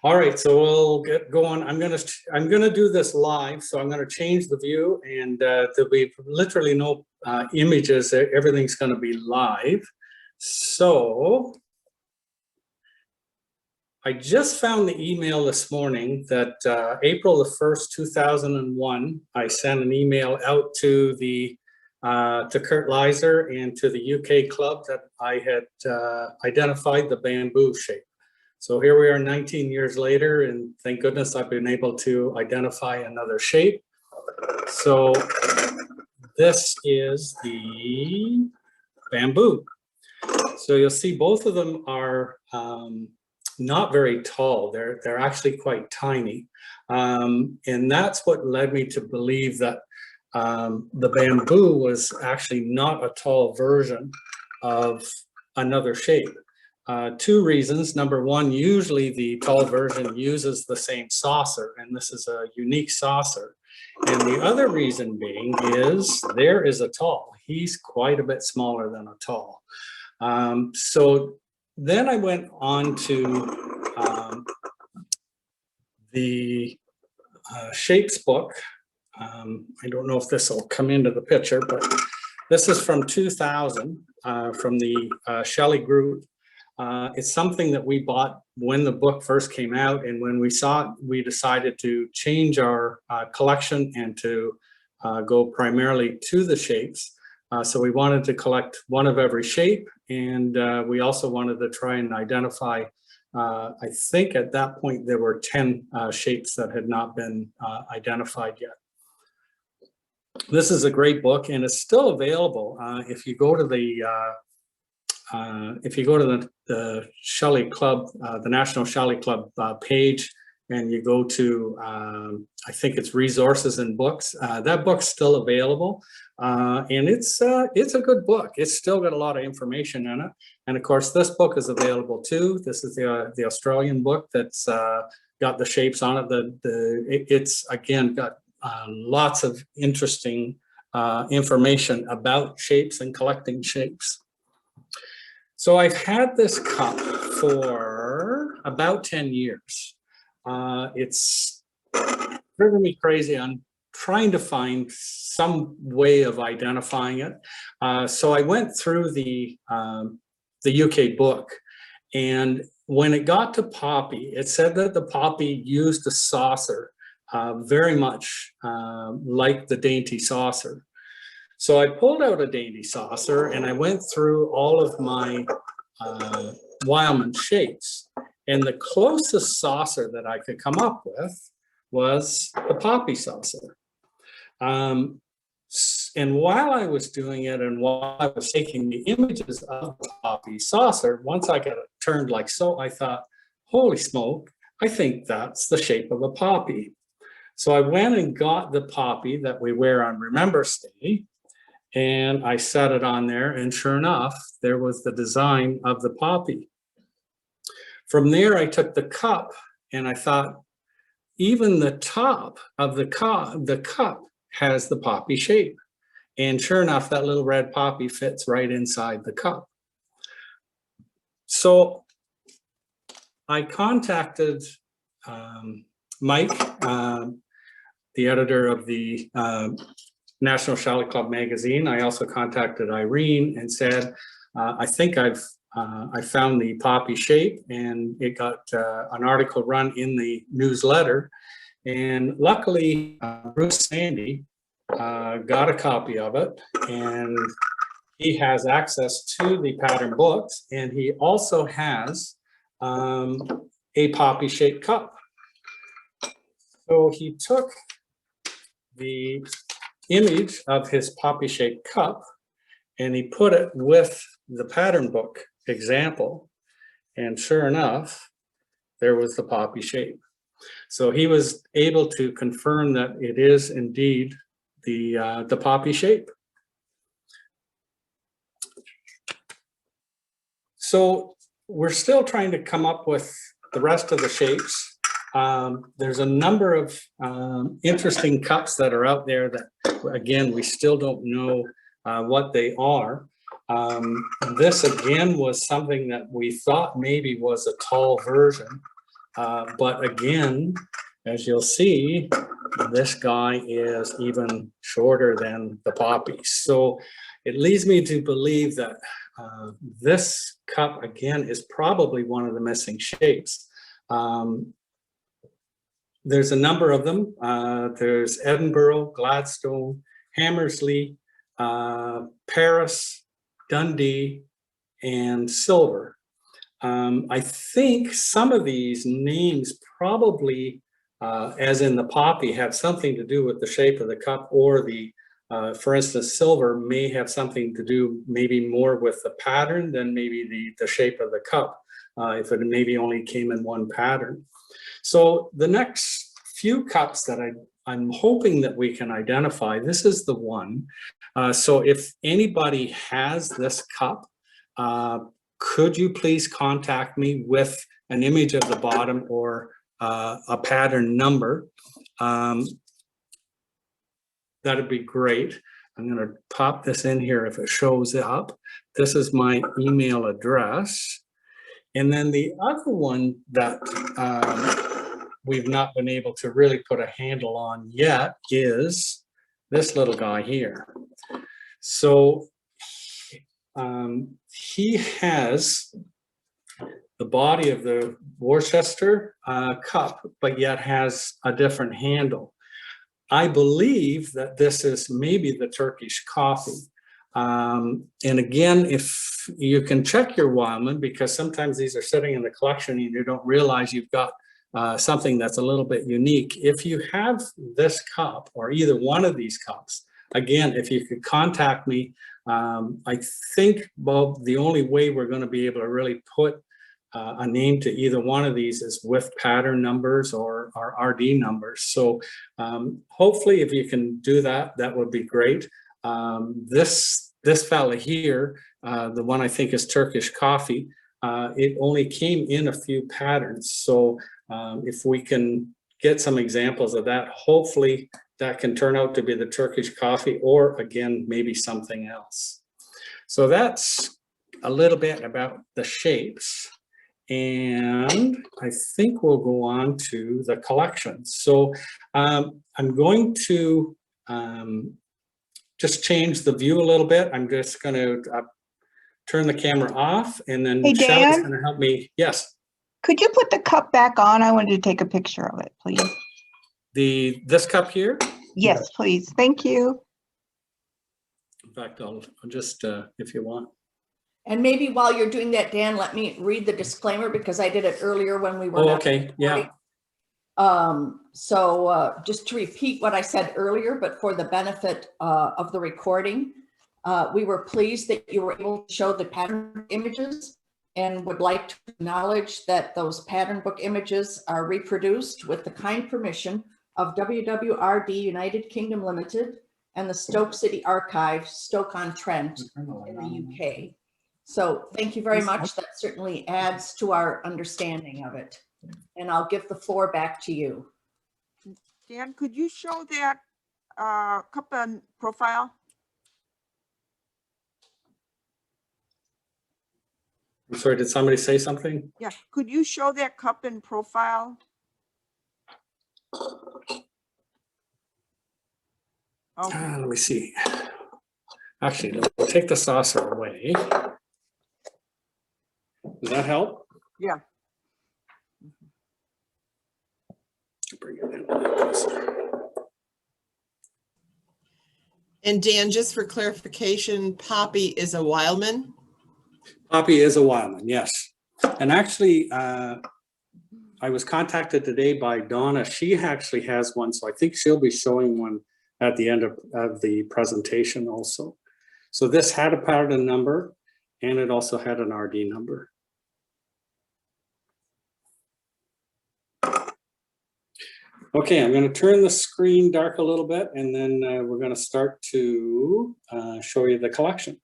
All right, so we'll get going. I'm gonna do this live, so I'm gonna change the view, and there'll be literally no images. Everything's gonna be live. So I just found the email this morning that April the 1st, 2001, I sent an email out to the to Kurt Leiser and to the UK club that I had identified the bamboo shape. So here we are 19 years later, and thank goodness I've been able to identify another shape. So this is the bamboo. So you'll see both of them are not very tall. They're actually quite tiny. And that's what led me to believe that the bamboo was actually not a tall version of another shape. Two reasons. Number one, usually the tall version uses the same saucer, and this is a unique saucer. And the other reason being is there is a tall. He's quite a bit smaller than a tall. So then I went on to the shapes book. I don't know if this will come into the picture, but this is from 2000 from the Shelley group. It's something that we bought when the book first came out, and when we saw it, we decided to change our collection and to go primarily to the shapes. So we wanted to collect one of every shape, and we also wanted to try and identify, I think at that point there were 10 shapes that had not been identified yet. This is a great book, and it's still available. If you go to the Shelley Club, the National Shelley Club page, and you go to, I think it's resources and books, that book's still available. And it's a good book. It's still got a lot of information in it. And of course, this book is available too. This is the Australian book that's got the shapes on it. It's again got lots of interesting information about shapes and collecting shapes. So I've had this cup for about 10 years. It's driven me crazy on trying to find some way of identifying it. So I went through the UK book, and when it got to Poppy, it said that the Poppy used a saucer very much like the dainty saucer. So I pulled out a dainty saucer and I went through all of my Weilman shapes, and the closest saucer that I could come up with was the Poppy saucer. And while I was doing it, and while I was taking the images of the Poppy saucer, once I got it turned like so, I thought, holy smoke, I think that's the shape of a poppy. So I went and got the poppy that we wear on Remembrance Day, and I set it on there, and sure enough, there was the design of the poppy. From there, I took the cup, and I thought, even the top of the cup has the poppy shape. And sure enough, that little red poppy fits right inside the cup. So I contacted Mike, the editor of the National Shelley Club magazine. I also contacted Irene and said, I think I found the poppy shape, and it got an article run in the newsletter. And luckily, Bruce Sandy got a copy of it, and he has access to the pattern books, and he also has a poppy shaped cup. So he took the image of his poppy shaped cup and he put it with the pattern book example, and sure enough, there was the poppy shape. So he was able to confirm that it is indeed the poppy shape. So we're still trying to come up with the rest of the shapes. There's a number of interesting cups that are out there that, again, we still don't know what they are. This again was something that we thought maybe was a tall version. But again, as you'll see, this guy is even shorter than the Poppy. So it leads me to believe that this cup, again, is probably one of the missing shapes. There's a number of them. There's Edinburgh, Gladstone, Hammersley, Paris, Dundee, and Silver. I think some of these names probably, as in the Poppy, have something to do with the shape of the cup, or the, for instance, Silver may have something to do maybe more with the pattern than maybe the shape of the cup, if it maybe only came in one pattern. So the next few cups that I'm hoping that we can identify, this is the one. So if anybody has this cup, could you please contact me with an image of the bottom or a pattern number? That'd be great. I'm going to pop this in here if it shows up. This is my email address. And then the other one that we've not been able to really put a handle on yet is this little guy here. So he has the body of the Worcester cup, but yet has a different handle. I believe that this is maybe the Turkish coffee. And again, if you can check your Wildman, because sometimes these are sitting in the collection and you don't realize you've got something that's a little bit unique. If you have this cup or either one of these cups, again, if you could contact me, I think, Bob, the only way we're going to be able to really put a name to either one of these is with pattern numbers or RD numbers. So hopefully if you can do that, that would be great. This fella here, the one I think is Turkish coffee, it only came in a few patterns. So if we can get some examples of that, hopefully that can turn out to be the Turkish coffee, or again, maybe something else. So that's a little bit about the shapes. And I think we'll go on to the collection. So I'm going to just change the view a little bit. I'm just going to turn the camera off, and then Hey, Shelley's Dan? going to help me. Yes. Could you put the cup back on? I wanted to take a picture of it, please. This cup here? Yes, please. Thank you. In fact, I'll just, if you want. And maybe while you're doing that, Dan, let me read the disclaimer, because I did it earlier when we were. Oh, okay. Yeah. So just to repeat what I said earlier, but for the benefit of the recording, we were pleased that you were able to show the pattern images, and would like to acknowledge that those pattern book images are reproduced with the kind permission of WWRD United Kingdom Limited and the Stoke City Archive, Stoke-on-Trent in the UK. So thank you very much. That certainly adds to our understanding of it. And I'll give the floor back to you. Dan, could you show that cup and profile? I'm sorry, did somebody say something? Yeah, could you show that cup and profile? Okay. Let me see. Actually, we'll take the saucer away. Does that help? Yeah. Bring it in a little closer. And Dan, just for clarification, Poppy is a Wildman? Poppy is a Wildman, yes. And actually, I was contacted today by Donna. She actually has one, so I think she'll be showing one at the end of the presentation also. So this had a pattern number, and it also had an RD number. Okay, I'm going to turn the screen dark a little bit, and then we're going to start to show you the collection.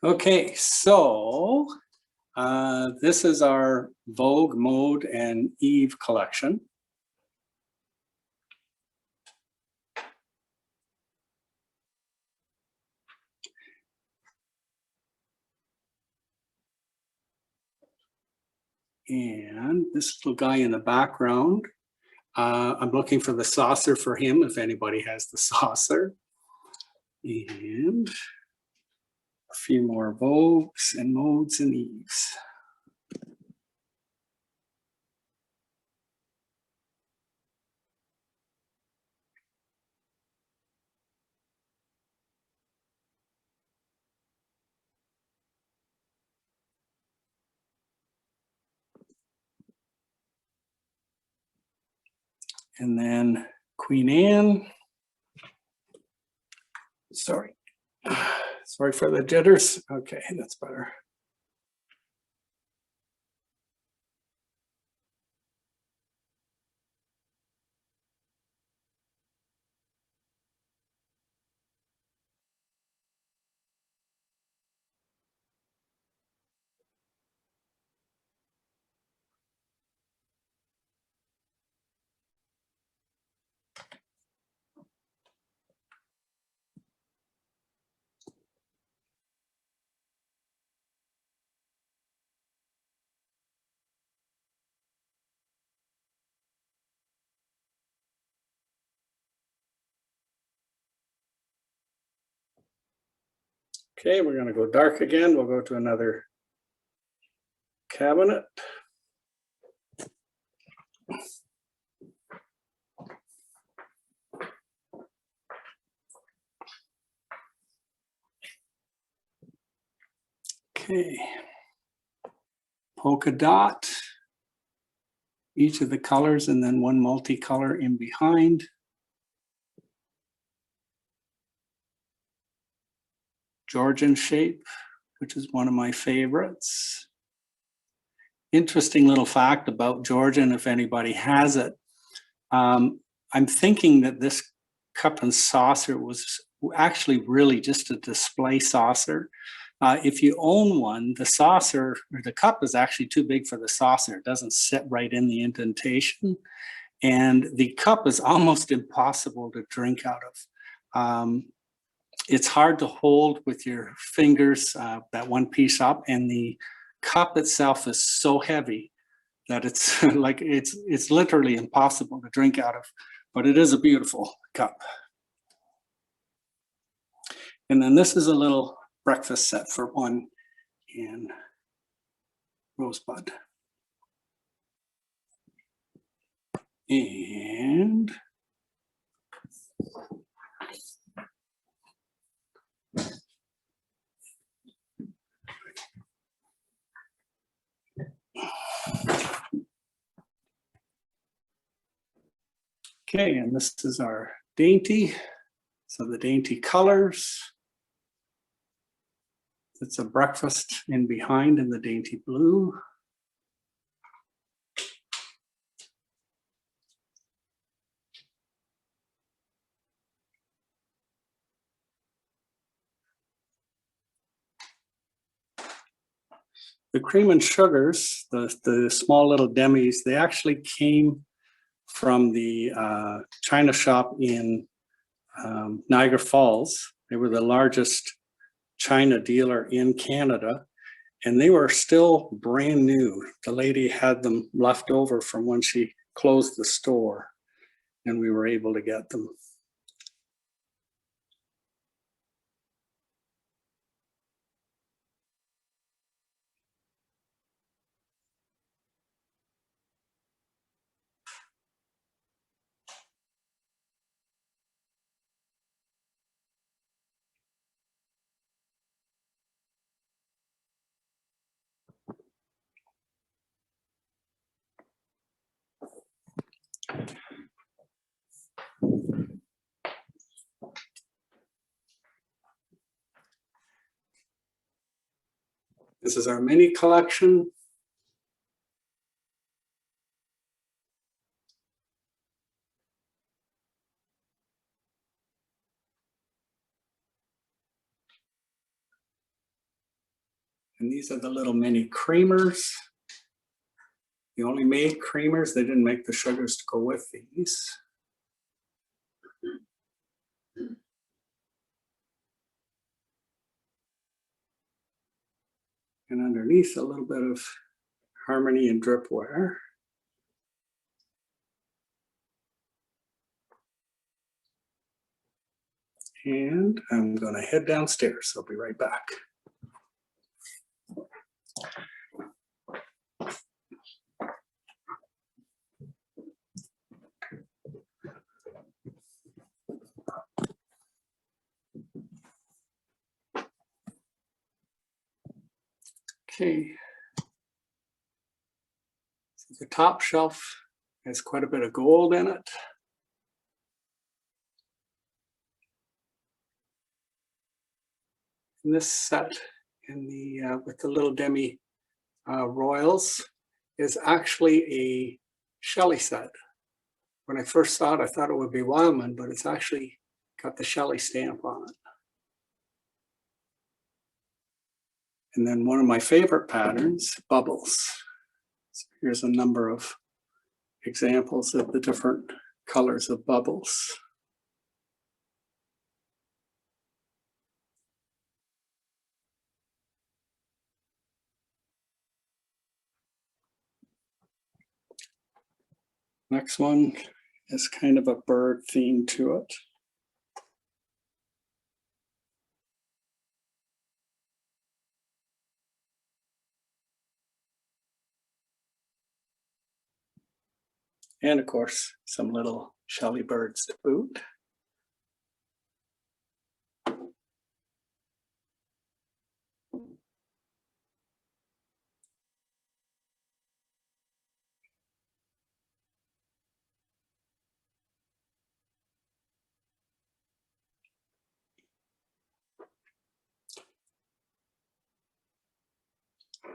Okay, so this is our Vogue, Mode, and Eve collection. And this little guy in the background, I'm looking for the saucer for him if anybody has the saucer. And a few more Vogues and Modes and Eves. And then Queen Anne. Sorry. Sorry for the jitters. Okay, that's better. Okay, we're gonna go dark again. We'll go to another cabinet. Okay. Polka dot. Each of the colors and then one multicolor in behind. Georgian shape, which is one of my favorites. Interesting little fact about Georgian, if anybody has it. I'm thinking that this cup and saucer was actually really just a display saucer. If you own one, the saucer or the cup is actually too big for the saucer. It doesn't sit right in the indentation. And the cup is almost impossible to drink out of. It's hard to hold with your fingers, that one piece up, and the cup itself is so heavy that it's like it's literally impossible to drink out of, but it is a beautiful cup. And then this is a little breakfast set for one in Rosebud. And okay, and this is our dainty. So the dainty colors. It's a breakfast in behind in the dainty blue. The cream and sugars, the small little demis, they actually came from the China shop in Niagara Falls. They were the largest China dealer in Canada, and they were still brand new. The lady had them left over from when she closed the store, and we were able to get them. This is our mini collection. And these are the little mini creamers. They only made creamers. They didn't make the sugars to go with these. And underneath a little bit of Harmony and Dripware. And I'm going to head downstairs. I'll be right back. Okay. So the top shelf has quite a bit of gold in it. And this set in the with the little demi royals is actually a Shelley set. When I first saw it, I thought it would be Wildman, but it's actually got the Shelley stamp on it. And then one of my favorite patterns, bubbles. So here's a number of examples of the different colors of bubbles. Next one is kind of a bird theme to it. And of course, some little Shelley birds to boot.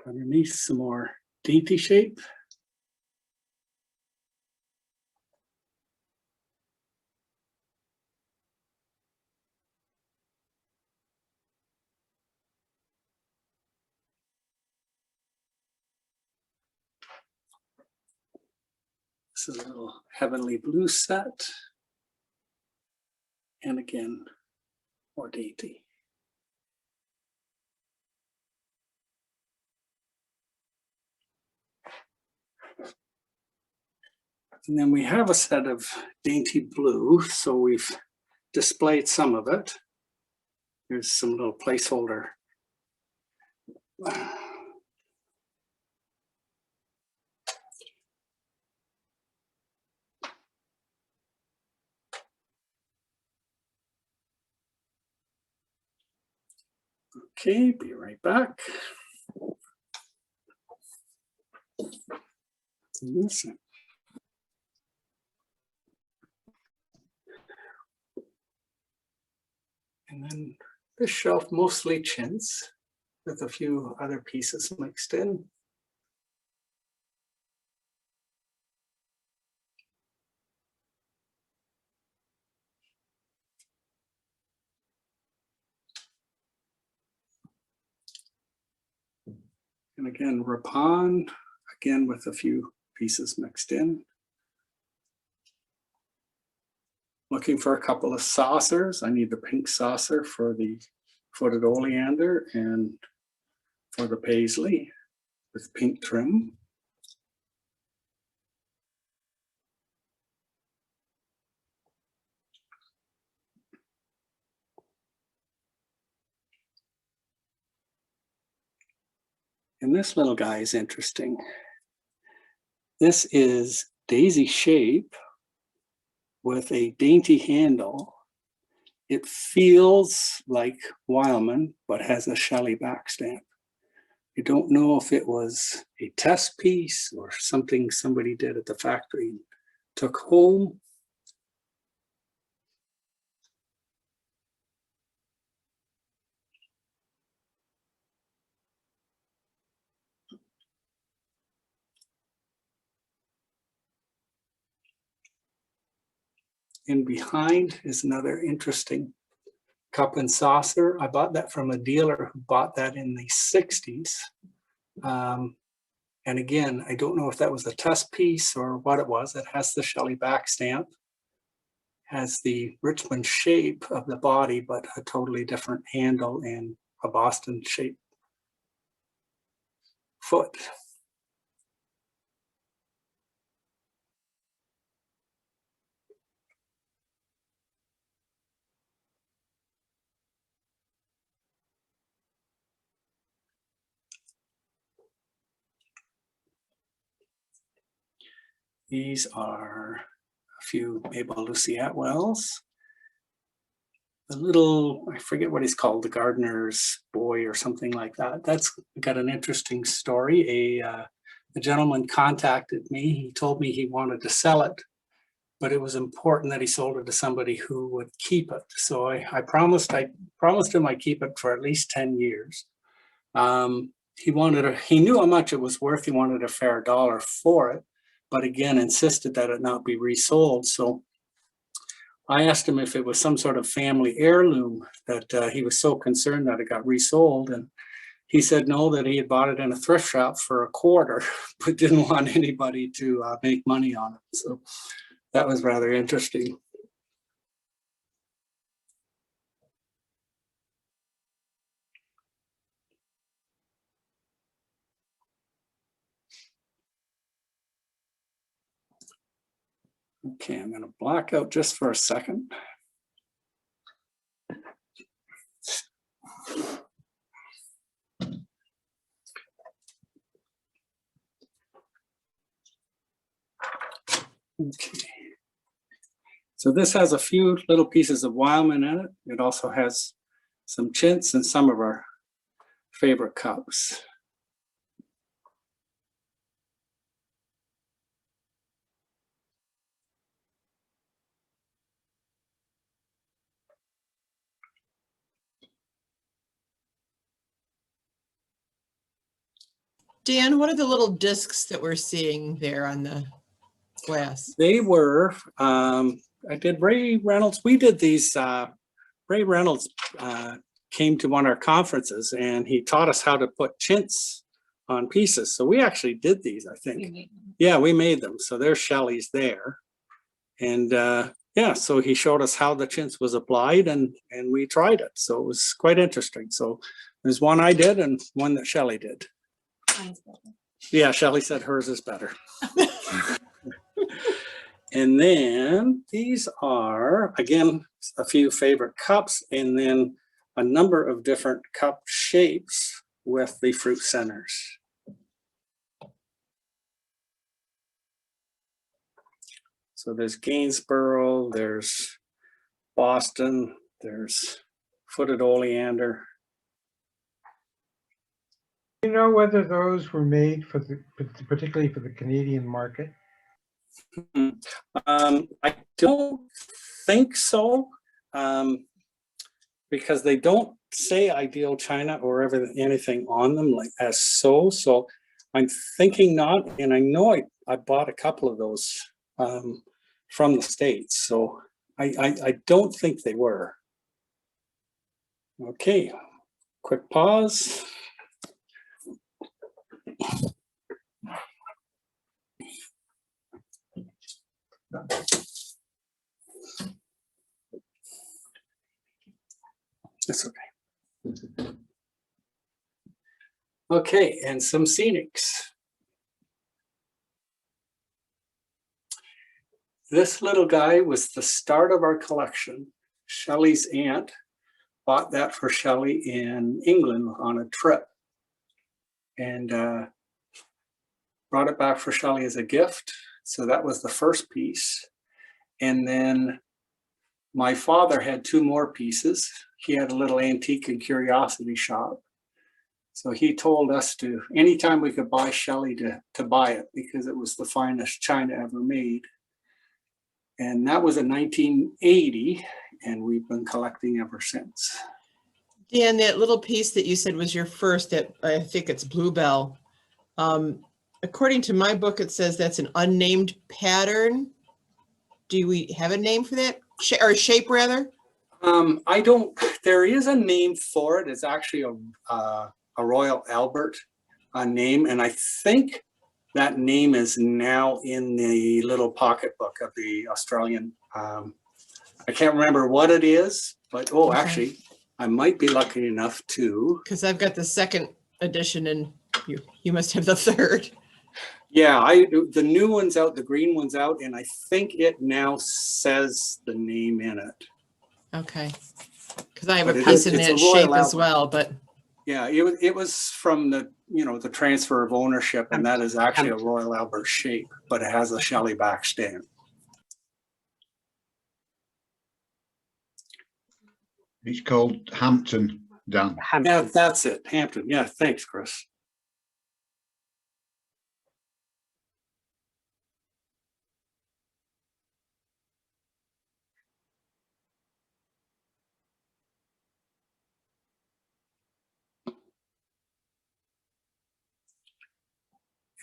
Underneath, some more dainty shape. This is a little heavenly blue set. And again, more dainty. And then we have a set of dainty blue, so we've displayed some of it. Here's some little placeholder. Okay, be right back. Listen. And then this shelf, mostly chintz, with a few other pieces mixed in. And again, Rapon, again with a few pieces mixed in. Looking for a couple of saucers. I need the pink saucer for the footed oleander and for the paisley with pink trim. And this little guy is interesting. This is daisy shape with a dainty handle. It feels like Wildman, but has a Shelley back stamp. I don't know if it was a test piece or something somebody did at the factory and took home. And behind is another interesting cup and saucer. I bought that from a dealer who bought that in the 60s. And again, I don't know if that was a test piece or what it was. It has the Shelley back stamp, has the Richmond shape of the body, but a totally different handle and a Boston shaped foot. These are a few Mabel Lucy Atwells. The little, I forget what he's called, the gardener's boy or something like that. That's got an interesting story. A gentleman contacted me. He told me he wanted to sell it, but it was important that he sold it to somebody who would keep it. So I promised him I'd keep it for at least 10 years. He knew how much it was worth. He wanted a fair dollar for it, but again, insisted that it not be resold. So I asked him if it was some sort of family heirloom that he was so concerned that it got resold. And he said no, that he had bought it in a thrift shop for $0.25, but didn't want anybody to make money on it. So that was rather interesting. Okay, I'm going to black out just for a second. Okay. So this has a few little pieces of Wildman in it. It also has some chintz and some of our favorite cups. Dan, what are the little discs that we're seeing there on the glass? They were, I did Ray Reynolds. We did these, Ray Reynolds came to one of our conferences and he taught us how to put chintz on pieces. So we actually did these, I think. Yeah, we made them. So there's Shelley's there. And yeah, so he showed us how the chintz was applied and we tried it. So it was quite interesting. So there's one I did and one that Shelley did. Yeah, Shelley said hers is better. And then these are, again, a few favorite cups and then a number of different cup shapes with the fruit centers. So there's Gainsborough, there's Boston, there's footed oleander. Do you know whether those were made for particularly for the Canadian market? I don't think so, because they don't say ideal China or anything on them like as so. So I'm thinking not, and I know I bought a couple of those from the States. So I don't think they were. Okay, quick pause. That's okay. Okay, and some scenics. This little guy was the start of our collection. Shelley's aunt bought that for Shelley in England on a trip and brought it back for Shelley as a gift. So that was the first piece. And then my father had two more pieces. He had a little antique and curiosity shop. So he told us to, anytime we could buy Shelley to buy it because it was the finest china ever made. And that was in 1980, and we've been collecting ever since. Dan, that little piece that you said was your first, that I think it's Bluebell. According to my book, it says that's an unnamed pattern. Do we have a name for that? Or a shape rather? I don't, there is a name for it. It's actually a Royal Albert name. And I think that name is now in the little pocketbook of the Australian. I can't remember what it is, but okay. Actually, I might be lucky enough to. Because I've got the second edition and you must have the third. Yeah, the new one's out, the green one's out, and I think it now says the name in it. Okay. Because I have a piece in that shape as well, but. Yeah, it was from the, the transfer of ownership, and that is actually a Royal Albert shape, but it has a Shelley backstand. It's called Hampton, Dan. Yeah, that's it, Hampton. Yeah, thanks, Chris.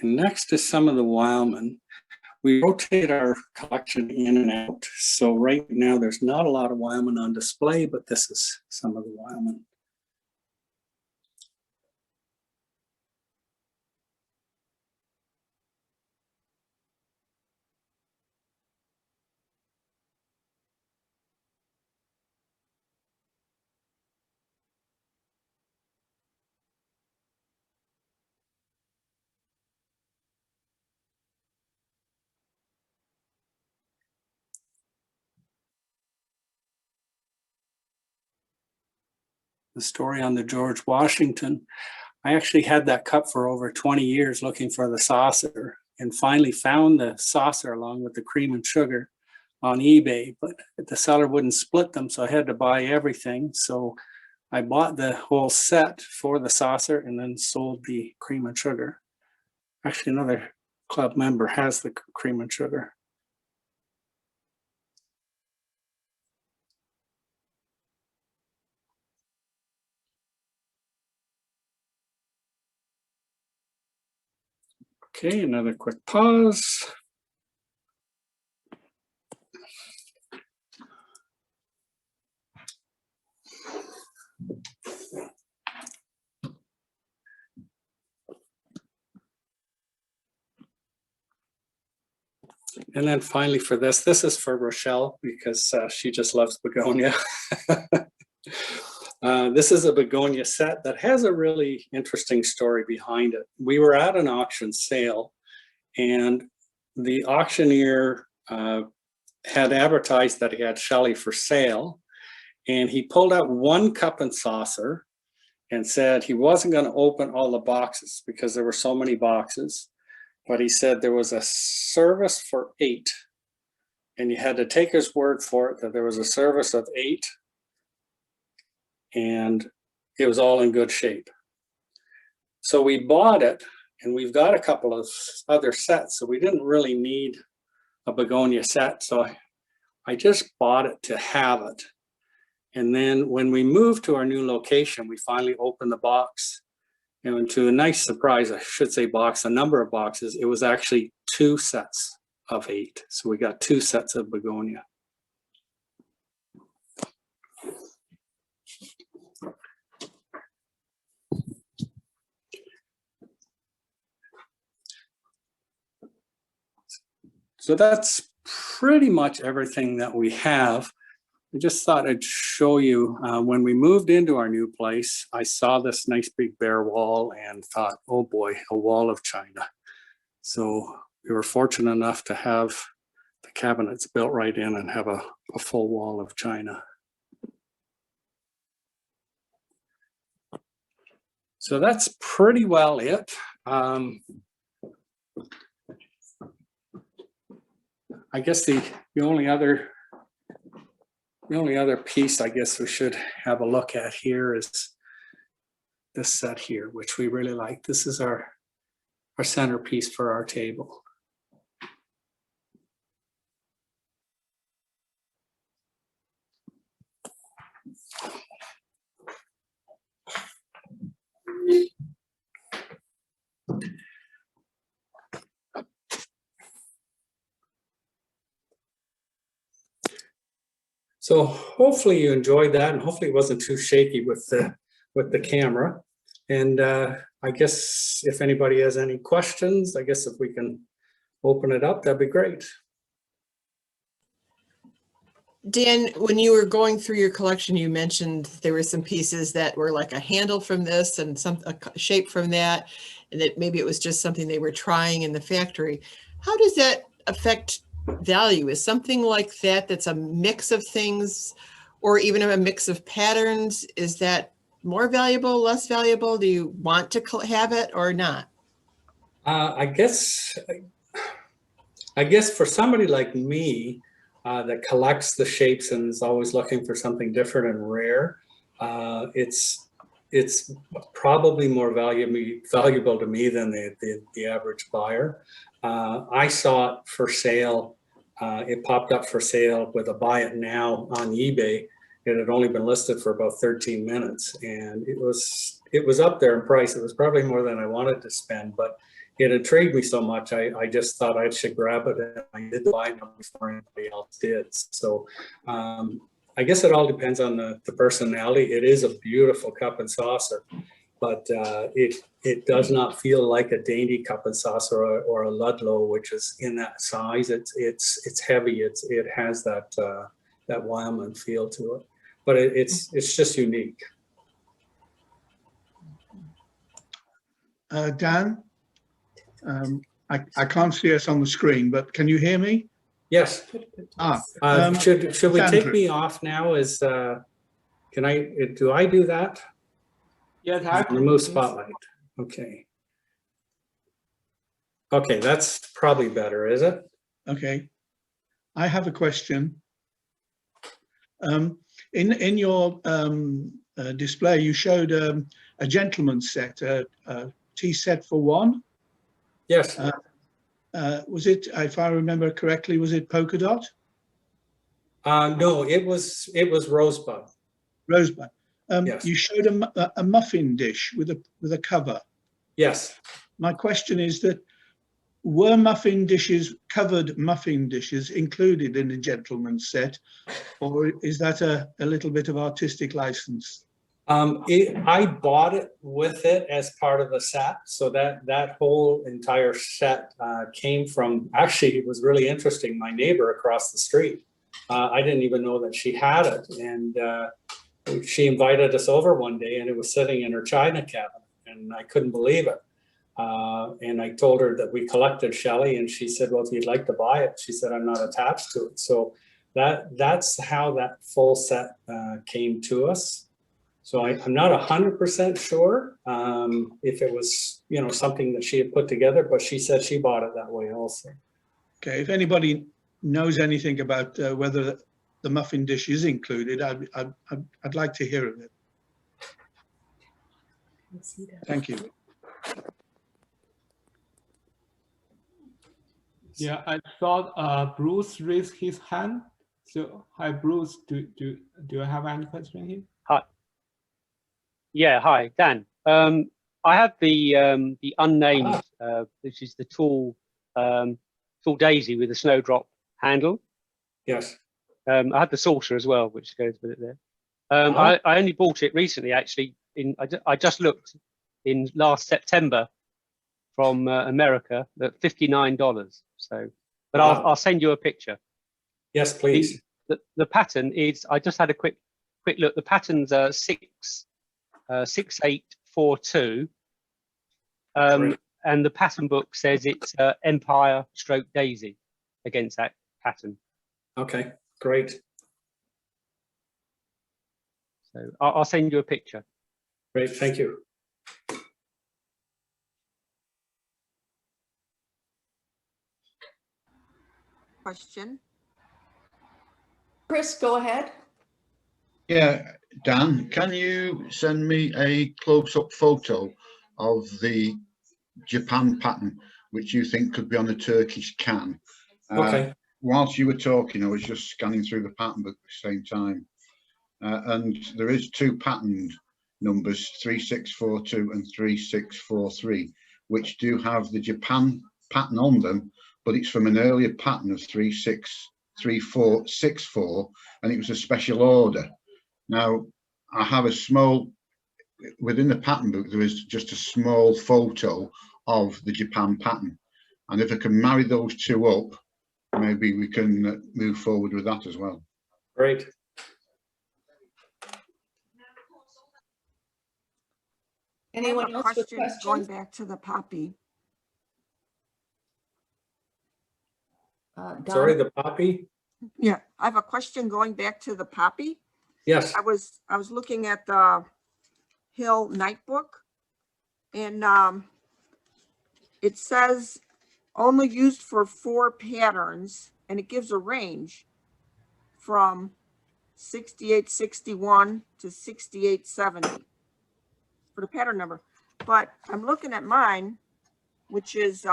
And next is some of the Wildman. We rotate our collection in and out. So right now there's not a lot of Wildman on display, but this is some of the Wildman. The story on the George Washington. I actually had that cup for over 20 years looking for the saucer, and finally found the saucer along with the cream and sugar on eBay, but the seller wouldn't split them, so I had to buy everything. So I bought the whole set for the saucer and then sold the cream and sugar. Actually, another club member has the cream and sugar. Okay, another quick pause. And then finally for this is for Rochelle because she just loves begonia. This is a begonia set that has a really interesting story behind it. We were at an auction sale and the auctioneer had advertised that he had Shelley for sale, and he pulled out one cup and saucer and said he wasn't going to open all the boxes because there were so many boxes, but he said there was a service for 8, and you had to take his word for it that there was a service of 8, and it was all in good shape. So we bought it, and we've got a couple of other sets, so we didn't really need a begonia set. So I just bought it to have it. And then when we moved to our new location, we finally opened the box. And to a nice surprise, I should say box, a number of boxes, it was actually 2 sets of 8. So we got 2 sets of begonia. So that's pretty much everything that we have. I just thought I'd show you, when we moved into our new place, I saw this nice big bare wall and thought, oh boy, a wall of china. So we were fortunate enough to have the cabinets built right in and have a full wall of china. So that's pretty well it. I guess the only other piece I guess we should have a look at here is this set here, which we really like. This is our centerpiece for our table. So hopefully you enjoyed that, and hopefully it wasn't too shaky with the camera. And I guess if anybody has any questions, I guess if we can open it up, that'd be great. Dan, when you were going through your collection, you mentioned there were some pieces that were like a handle from this and a shape from that, and that maybe it was just something they were trying in the factory. How does that affect value? Is something like that that's a mix of things, or even a mix of patterns, is that more valuable, less valuable? Do you want to have it or not? I guess for somebody like me that collects the shapes and is always looking for something different and rare, it's probably more valuable to me than the average buyer. I saw it for sale. It popped up for sale with a buy it now on eBay. It had only been listed for about 13 minutes, and it was up there in price. It was probably more than I wanted to spend, but it intrigued me so much. I just thought I should grab it, and I did buy it before anybody else did. So I guess it all depends on the personality. It is a beautiful cup and saucer, but it does not feel like a dainty cup and saucer or a Ludlow, which is in that size. It's heavy. It has that Wyman feel to it, but it's just unique. Dan, I can't see us on the screen, but can you hear me? Yes. Should we take Sandra. me off now? Do I do that? Yes, I Remove spotlight. Okay. Okay, that's probably better, is it? Okay. I have a question. In your display, you showed a gentleman's set, a tea set for one. Yes. Was it, if I remember correctly, was it polka dot? No, it was rosebud. Rosebud. Yes. You showed a muffin dish with a cover. Yes. My question is that were covered muffin dishes included in the gentleman's set, or is that a little bit of artistic license? I bought it with it as part of the set, so that whole entire set came from, actually, it was really interesting. My neighbor across the street, I didn't even know that she had it, and she invited us over one day, and it was sitting in her china cabinet, and I couldn't believe it. And I told her that we collected Shelley, and she said, well, if you'd like to buy it, she said, I'm not attached to it. So that's how that full set came to us. So I'm not 100% sure if it was, something that she had put together, but she said she bought it that way also. Okay, if anybody knows anything about whether the muffin dish is included, I'd like to hear of it. Thank you. Yeah, I thought Bruce raised his hand. So hi, Bruce. Do you have any question here? Hi. Yeah, hi, Dan. I have the unnamed, which is the tall daisy with a snowdrop handle. Yes. I had the saucer as well, which goes with it there. I only bought it recently, actually. I just looked in last September from America at $59. So, but I'll send you a picture. Yes, please. The pattern is. I just had a quick look. The pattern's 6842, and the pattern book says it's Empire stroke Daisy against that pattern. Okay, great. So I'll send you a picture. Great, thank you. Question. Chris, go ahead. Yeah, Dan, can you send me a close-up photo of the Japan pattern, which you think could be on a Turkish can? Okay. Whilst you were talking, I was just scanning through the pattern book at the same time. And there is two pattern numbers, 3642 and 3643, which do have the Japan pattern on them, but it's from an earlier pattern of 363464, and it was a special order. Now, I have a small, within the pattern book, there is just a small photo of the Japan pattern. And if I can marry those two up, maybe we can move forward with that as well. Great. Anyone else with Going questions? back to the poppy. Don? Sorry, the poppy? Yeah, I have a question going back to the poppy. Yes. I was looking at the Hill Night Book. And it says only used for 4 patterns, and it gives a range from 6861 to 6870 for the pattern number. But I'm looking at mine, which is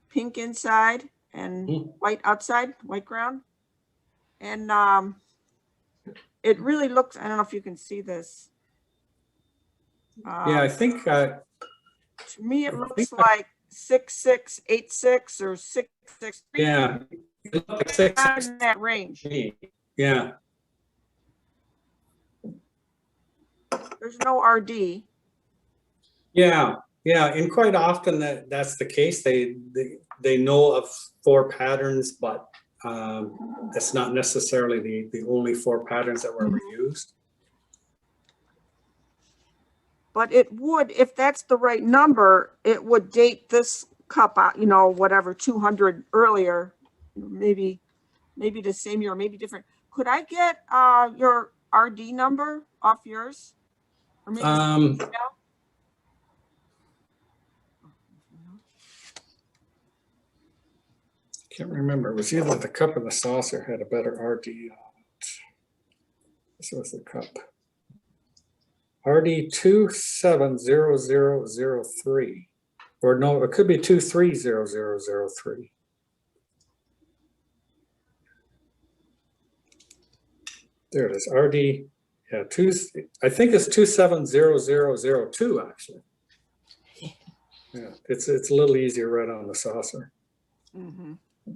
pink inside and white outside, white ground. And it really looks, I don't know if you can see this. Yeah, I think, To me, it looks like 6686 or 663. yeah. It looked like 6, Not in that range. yeah. There's no RD. Yeah, yeah, and quite often that's the case. They know of 4 patterns, but that's not necessarily the only 4 patterns that were ever used. But it would, if that's the right number, it would date this cup out, you know, whatever, 200 earlier, maybe the same year, maybe different. Could I get your RD number off yours? Or maybe email? Can't remember. It was either the cup or the saucer had a better RD on it. This was the cup. RD 270003. Or no, it could be 230003. There it is. RD, yeah, I think it's 270002 actually. Yeah, it's a little easier right on the saucer. Mm-hmm.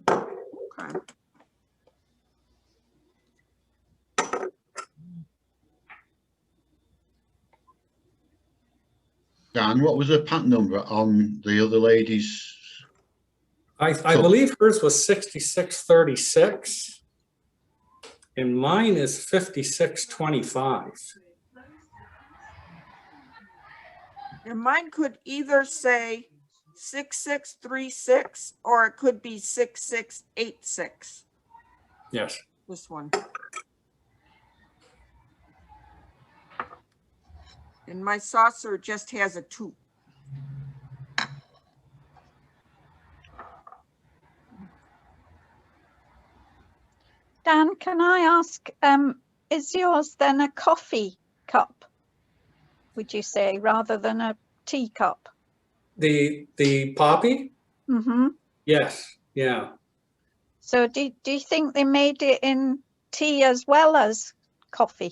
Okay. Dan, what was the patent number on the other lady's? I believe hers was 6636 and mine is 5625. And mine could either say 6636 or it could be 6686. Yes. This one. And my saucer just has a 2. Dan, can I ask, is yours then a coffee cup, would you say, rather than a teacup? The Poppy? Mm-hmm. Yes. Yeah. So do you think they made it in tea as well as coffee?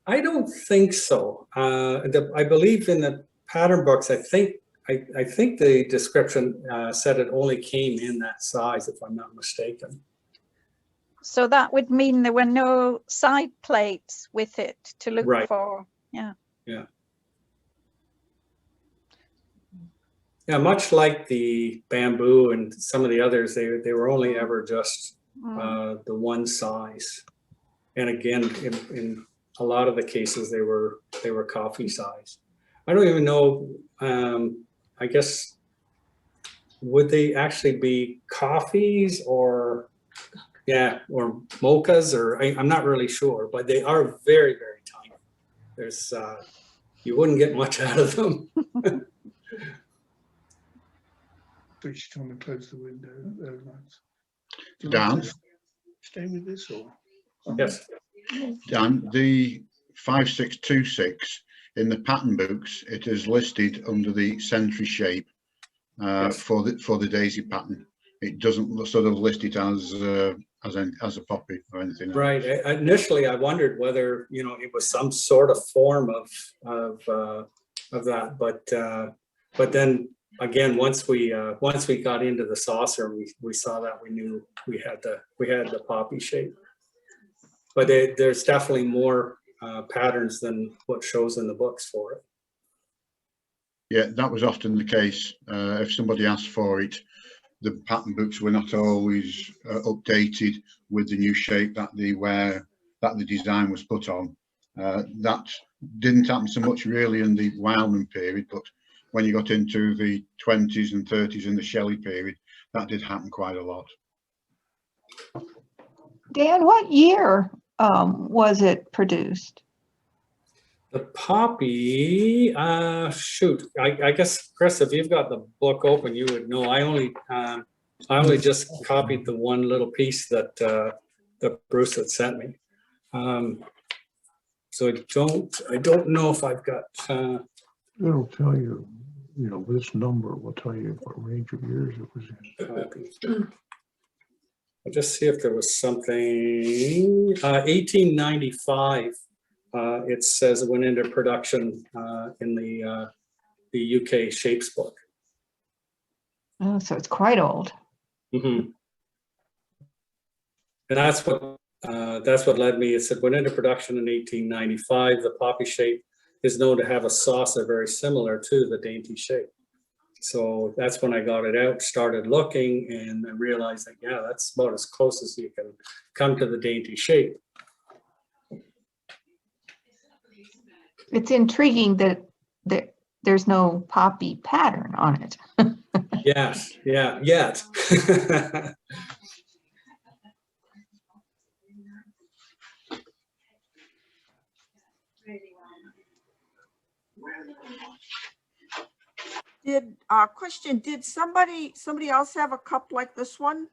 I don't think so. I believe in the pattern books, I think the description said it only came in that size, if I'm not mistaken. So that would mean there were no side plates with it to look for. Yeah. Yeah. Yeah, much like the bamboo and some of the others, they were only ever just the one size. And again, in a lot of the cases, they were coffee size. I don't even know. I guess would they actually be coffees or mochas, or I'm not really sure, but they are very, very tiny. There's you wouldn't get much out of them. Switched on and close the window. Dan? Stay with this or? Yes. Dan, the 5626 in the pattern books, it is listed under the century shape for the daisy pattern. It doesn't sort of list it as a poppy or anything. Right. Initially, I wondered whether it was some sort of form of that, but then again, once we got into the saucer, we saw that we knew we had the poppy shape. But there's definitely more patterns than what shows in the books for it. Yeah, that was often the case. If somebody asked for it, the pattern books were not always updated with the new shape that the design was put on. That didn't happen so much really in the Wildman period, but when you got into the 20s and 30s in the Shelley period, that did happen quite a lot. Dan, what year was it produced? The Poppy, shoot, I guess, Chris, if you've got the book open, you would know. I only just copied the one little piece that that Bruce had sent me. So I don't know if I've got. It'll tell you, you know, this number will tell you what range of years it was in. I'll just see if there was something. 1895. It says it went into production in the UK shapes book. Oh, so it's quite old. Mm-hmm. And that's what led me. It said went into production in 1895. The poppy shape is known to have a saucer very similar to the dainty shape. So that's when I got it out, started looking, and I realized that, yeah, that's about as close as you can come to the dainty shape. It's intriguing that there's no poppy pattern on it. Yes, yeah, yet. Question, did somebody else have a cup like this one?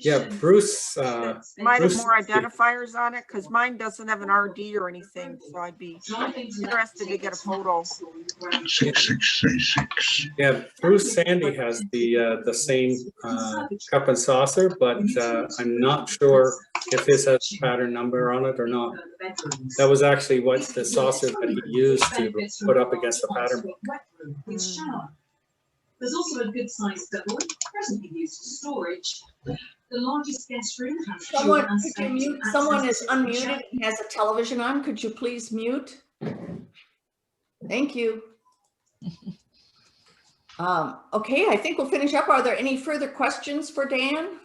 Yeah, Bruce. Might have Bruce- more identifiers on it, because mine doesn't have an RD or anything, so I'd be interested to get a photo. 6636. Yeah, Bruce Sandy has the same cup and saucer, but I'm not sure if his has a pattern number on it or not. That was actually what the saucer that he used to put up against the pattern book. There's also a good sized double, presently used for storage. The largest guest room has Someone, could you mute? Someone is unmuted and has a television on. Could you please mute? Thank you. Okay, I think we'll finish up. Are there any further questions for Dan?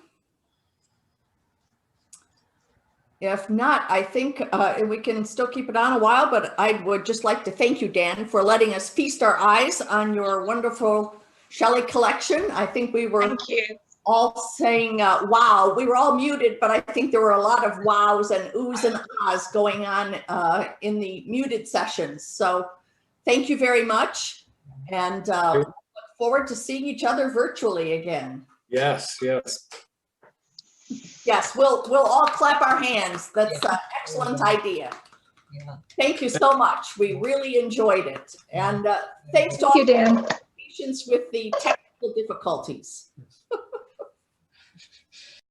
If not, I think we can still keep it on a while, but I would just like to thank you, Dan, for letting us feast our eyes on your wonderful Shelley collection. I think we were all saying, wow. We were all muted, but I think there were a lot of wows and oohs and ahs going on in the muted sessions. So thank you very much. And look forward to seeing each other virtually again. Yes, yes. Yes, we'll all clap our hands. That's an excellent idea. Thank you so much. We really enjoyed it. And thanks to all you, Dan. patience with the technical difficulties.